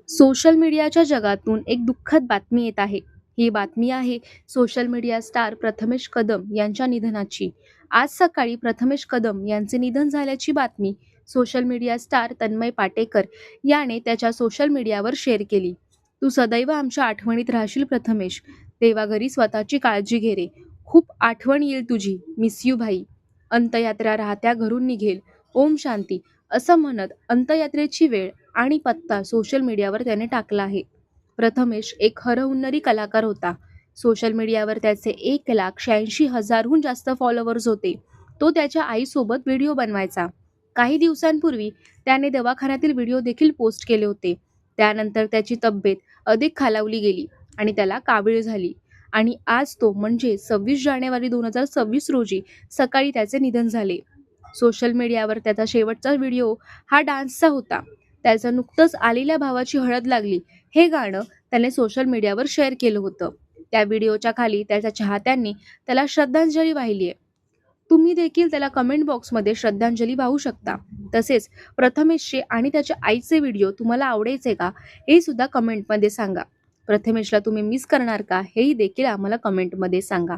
Social मीडियाच्या जगातून एक दुःखद बातमी येत आहे. ही बातमी आहे social media star Prathamesh Kadam यांच्या निधनाची. आज सकाळी प्रथमेश कदम यांचे निधन झाल्याची बातमी social media star Tanmay Patekar याने त्याच्या सोशल मीडियावर शेअर केली. "तू सदैव आमच्या आठवणीत राहशील प्रथमेश. देवाघरी स्वतःची काळजी घे रे. खूप आठवण येईल तुझी. मिस यू भाई. अंत्ययात्रा राहत्या घरून निघेल. ओम शांती." असं म्हणत अंत्ययात्रेची वेळ आणि पत्ता सोशल मीडियावर त्याने टाकला आहे. प्रथमेश एक हरहुन्नरी कलाकार होता. सोशल मीडियावर त्याचे 1,86,000हून जास्त फॉलोअर्स होते. तो त्याच्या आईसोबत व्हिडिओ बनवायचा. काही दिवसांपूर्वी त्याने दवाखान्यातील व्हिडिओ देखील पोस्ट केले होते. त्यानंतर त्याची तब्येत अधिक खालावली गेली आणि त्याला कावीळ झाली आणि आज तो म्हणजे 26 जानेवारी 2026 रोजी सकाळी त्याचे निधन झाले. सोशल मीडियावर त्याचा शेवटचा व्हिडिओ हा डान्सचा होता. त्याचं नुकतंच आलेल्या भावाची हळद लागली हे गाणं त्याने सोशल मीडियावर शेअर केलं होतं. त्या व्हिडिओच्या खाली त्याच्या चाहत्यांनी त्याला श्रद्धांजली वाहिली आहे. तुम्ही देखील त्याला कमेंट बॉक्समध्ये श्रद्धांजली वाहू शकता. तसेच प्रथमेशचे आणि त्याच्या आईचे व्हिडिओ तुम्हाला आवडायचे का हे सुद्धा कमेंटमध्ये सांगा. प्रथमेशला तुम्ही मिस करणार का हेही देखील आम्हाला कमेंटमध्ये सांगा.